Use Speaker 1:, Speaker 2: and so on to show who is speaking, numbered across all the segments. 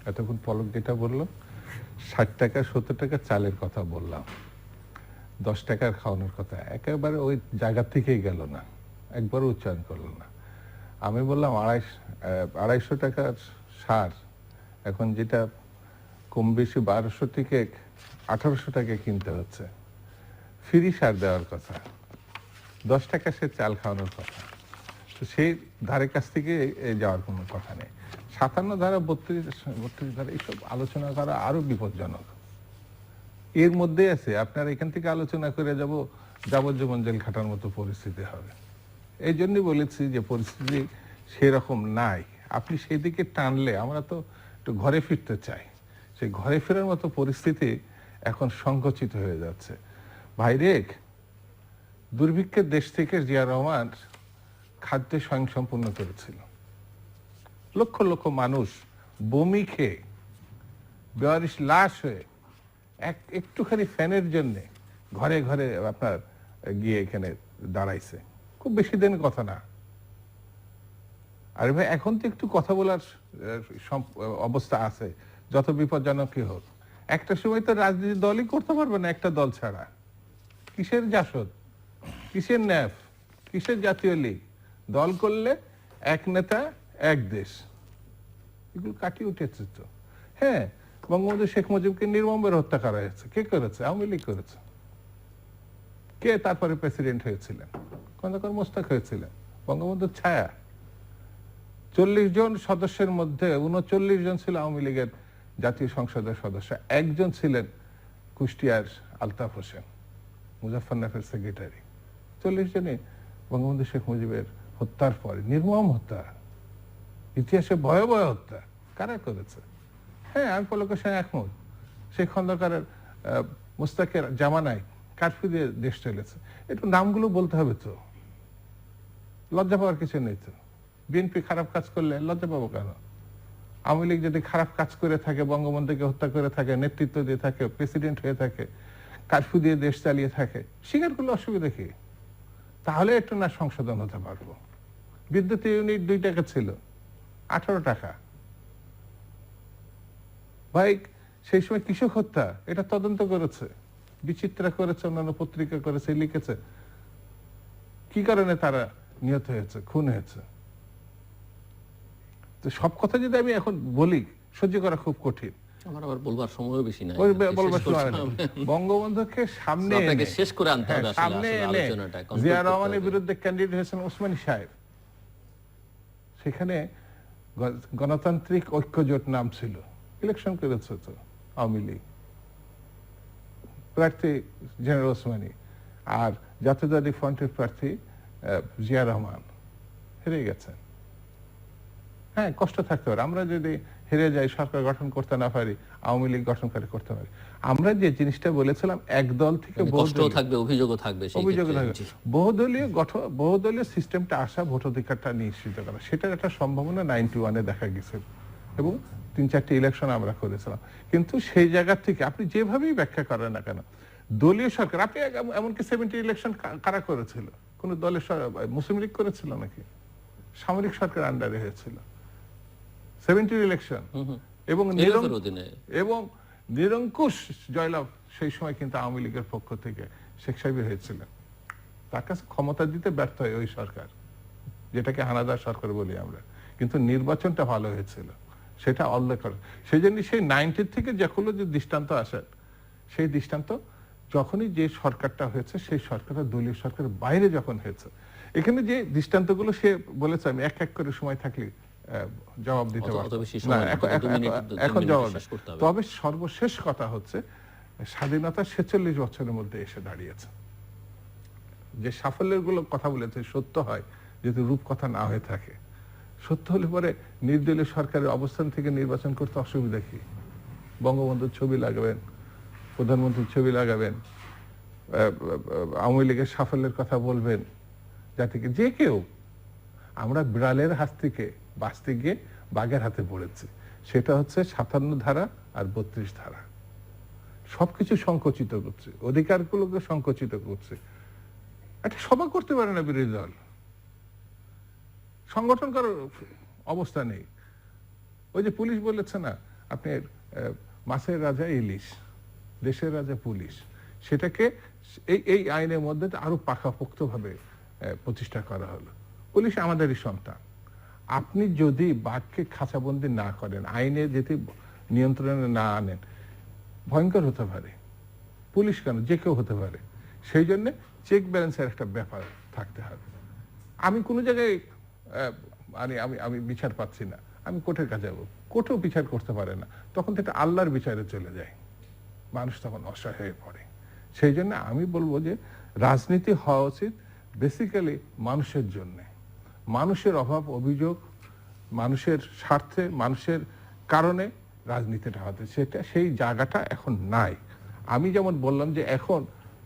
Speaker 1: এতক্ষণ পলক যেটা বললো 60 টাকা 70 টাকা চালের কথা বললাম, 10 টাকার খাওয়ানোর কথা একেবারে ওই জায়গা থেকেই গেল না, একবারও উচ্চারণ করলো না। আমি বললাম 250 টাকার সার এখন যেটা কম বেশি 1200 থেকে 1800 টাকা কিনতে হচ্ছে, ফ্রি সার দেওয়ার কথা, 10 টাকা সে চাল খাওয়ানোর কথা, তো সেই ধারে কাছ থেকে যাওয়ার কোনো কথা নেই। 57 ধারা 32 ধারা এইসব আলোচনা করা আরো বিপজ্জনক। এর মধ্যে আছে আপনার এখান থেকে আলোচনা করে যাবজ্জীবন জেল খাটার মতো পরিস্থিতি হবে। এই জন্যই বলেছি যে পরিস্থিতি সেরকম নাই, আপনি সেদিকে টানলে আমরা তো একটু ঘরে ফিরতে চাই, সেই ঘরে ফেরার মতো পরিস্থিতি এখন সংকুচিত হয়ে যাচ্ছে। ভাইরে, দুর্ভিক্ষের দেশ থেকে জিয়া রহমান খাদ্যে স্বয়ংসম্পূর্ণ করেছিল, লক্ষ লক্ষ মানুষ বমি খেয়ে বেয়ারিশ লাশ হয়ে একটুখানি ফ্যানের জন্য ঘরে ঘরে আপনার গিয়ে এখানে দাঁড়াইছে, খুব বেশি দিনের কথা না। আরে ভাই এখন তো একটু কথা বলার অবস্থা আছে, যত বিপজ্জনকই হোক। একটা সময় তো রাজনীতি দলই করতে পারবে না একটা দল ছাড়া। কিসের জাসদ, কিসের ন্যাফ, কিসের জাতীয় লীগ? দল করলে এক নেতা এক দেশ, এগুলো কাটিয়ে উঠেছে তো। হ্যাঁ, বঙ্গবন্ধু শেখ মুজিবকে নির্মমভাবে হত্যা করা হয়েছে। কে করেছে? আওয়ামী লীগ করেছে। কে তারপরে প্রেসিডেন্ট হয়েছিলেন? খন্দকার মোশতাক হয়েছিলেন, বঙ্গবন্ধুর ছায়া। 40 জন সদস্যের মধ্যে 39 জন ছিল আওয়ামী লীগের জাতীয় সংসদের সদস্য, একজন ছিলেন কুষ্টিয়ার আলতাফ হোসেন, মুজাফফরনগরের সেক্রেটারি। 40 জনই বঙ্গবন্ধু শেখ মুজিবের হত্যার পরে, নির্মম হত্যা, ইতিহাসে ভয়াবহ হত্যা, কারা করেছে? হ্যাঁ, আমি পলকের সঙ্গে একমত। সেই খন্দকারের মোশতাকের জামানায় কারফিউ দিয়ে দেশ চলেছে। একটু নামগুলো বলতে হবে তো, লজ্জা পাওয়ার কিছু নেই তো। বিএনপি খারাপ কাজ করলে লজ্জা পাবো কেন? আওয়ামী লীগ যদি খারাপ কাজ করে থাকে, বঙ্গবন্ধুকে হত্যা করে থাকে, নেতৃত্ব দিয়ে থাকে, প্রেসিডেন্ট হয়ে থাকে, কারফিউ দিয়ে দেশ চালিয়ে থাকে, স্বীকার করলে অসুবিধা কি? তাহলে একটু না সংশোধন হতে পারবো। বিদ্যুৎ ইউনিট 2 টাকা ছিল, 18 টাকা। ভাই সেই সময় কৃষক হত্যা, এটা তদন্ত করেছে, বিচিত্রা করেছে, অন্যান্য পত্রিকা করেছে, লিখেছে কি কারণে তারা নিহত হয়েছে, খুন হয়েছে। তো সব কথা যদি আমি এখন বলি, সহ্য করা খুব কঠিন।
Speaker 2: আমার আবার বলবার সময়ও বেশি নাই।
Speaker 1: বঙ্গবন্ধুকে সামনে
Speaker 2: শেষ করে আনতে হবে
Speaker 1: সামনে এনে জিয়া রহমানের বিরুদ্ধে ক্যান্ডিডেট হয়েছেন ওসমানী সাহেব। সেখানে গণতান্ত্রিক ঐক্য জোট নাম ছিল, ইলেকশন করেছে তো আওয়ামী লীগ, প্রার্থী জেনারেল ওসমানী, আর জাতীয়তাবাদী ফ্রন্টের প্রার্থী জিয়া রহমান হেরে গেছেন। হ্যাঁ, কষ্ট থাকতে পারে, আমরা যদি হেরে যাই, সরকার গঠন করতে না পারি, আওয়ামী লীগ গঠন করতে পারি। আমরা যে জিনিসটা বলেছিলাম, এক দল থেকে
Speaker 2: অভিযোগও থাকবে,
Speaker 1: বহুদলীয় সিস্টেমটা আসা, ভোটাধিকারটা নিশ্চিত করা, সেটার একটা সম্ভাবনা 91-এ দেখা গেছে এবং 3-4টি ইলেকশন আমরা করেছিলাম। কিন্তু সেই জায়গা থেকে আপনি যেভাবেই ব্যাখ্যা করেন না কেন, দলীয় সরকার, আপনি এমনকি 70 ইলেকশন কারা করেছিল? কোন দলের মুসলিম লীগ করেছিল নাকি? সামরিক সরকার আন্ডারে হয়েছিল 70 ইলেকশন, এবং নিরঙ্কুশ জয়লাভ সেই সময় কিন্তু আওয়ামী লীগের পক্ষ থেকে শেখ সাহেব হয়েছিলেন। তার কাছে ক্ষমতা দিতে ব্যর্থ হয় ওই সরকার, যেটাকে হানাদার সরকার বলি আমরা, কিন্তু নির্বাচনটা ভালো হয়েছিল, সেটা উল্লেখ করে। সেই জন্য সেই 90 থেকে যেগুলো যে দৃষ্টান্ত আসে, সেই দৃষ্টান্ত যখনই যে সরকারটা হয়েছে, সেই সরকারটা দলীয় সরকারের বাইরে যখন হয়েছে, এখানে যে দৃষ্টান্তগুলো সে বলেছে, আমি এক এক করে সময় থাকলে জবাব দিতে পারবো না, এখন জবাব। তবে সর্বশেষ কথা হচ্ছে, স্বাধীনতা 46 বছরের মধ্যে এসে দাঁড়িয়েছে। যে সাফল্যের গুলো কথা বলেছে সত্য হয়, যদি রূপকথা না হয়ে থাকে। সত্য হলে পরে নির্দলীয় সরকারের অবস্থান থেকে নির্বাচন করতে অসুবিধা কি? বঙ্গবন্ধুর ছবি লাগাবেন, প্রধানমন্ত্রীর ছবি লাগাবেন, আওয়ামী লীগের সাফল্যের কথা বলবেন, জাতিকে যে কেউ। আমরা বিড়ালের হাত থেকে বাঁচতে গিয়ে বাঘের হাতে পড়েছি, সেটা হচ্ছে 57 ধারা আর 32 ধারা। সবকিছু সংকুচিত করছে, অধিকারগুলোকে সংকুচিত করছে। একটা সভা করতে পারে না বিরোধী দল, সংগঠন করার অবস্থা নেই। ওই যে পুলিশ বলেছে না, আপনার মাছের রাজা ইলিশ, দেশের রাজা পুলিশ, সেটাকে এই আইনের মধ্যে আরো পাকাপোক্তভাবে প্রতিষ্ঠা করা হলো। পুলিশ আমাদেরই সন্তান। আপনি যদি বাঘকে খাঁচাবন্দি না করেন, আইনে যদি নিয়ন্ত্রণে না আনেন, ভয়ঙ্কর হতে পারে। পুলিশ কেন, যে কেউ হতে পারে। সেই জন্য চেক ব্যালেন্সের একটা ব্যাপার থাকতে হবে। আমি কোনো জায়গায় মানে আমি বিচার পাচ্ছি না, আমি কোর্টের কাছে যাবো, কোর্টেও বিচার করতে পারে না, তখন তো এটা আল্লাহর বিচারে চলে যায়, মানুষ তখন অসহায় হয়ে পড়ে। সেই জন্য আমি বলবো যে রাজনীতি হওয়া উচিত বেসিক্যালি মানুষের জন্য, মানুষের অভাব অভিযোগ, মানুষের স্বার্থে, মানুষের কারণে রাজনীতিটা হতে, সেটা সেই জায়গাটা এখন নাই। আমি যেমন বললাম যে এখন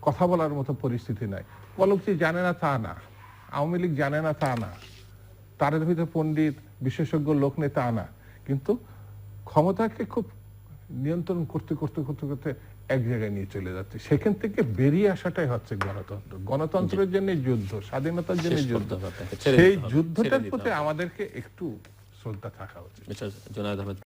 Speaker 1: কথা বলার মতো পরিস্থিতি নাই। পলকজি জানে না তা না, আওয়ামী লীগ জানে না তা না, তাদের ভিতরে পণ্ডিত বিশেষজ্ঞ লোক নেই তা না, কিন্তু ক্ষমতাকে খুব নিয়ন্ত্রণ করতে করতে করতে করতে এক জায়গায় নিয়ে চলে যাচ্ছে। সেখান থেকে বেরিয়ে আসাটাই হচ্ছে গণতন্ত্র। গণতন্ত্রের জন্য যুদ্ধ, স্বাধীনতার জন্য যুদ্ধ, সেই যুদ্ধটার প্রতি আমাদেরকে একটু শ্রদ্ধা থাকা উচিত।
Speaker 2: জুনায়েদ আহমেদ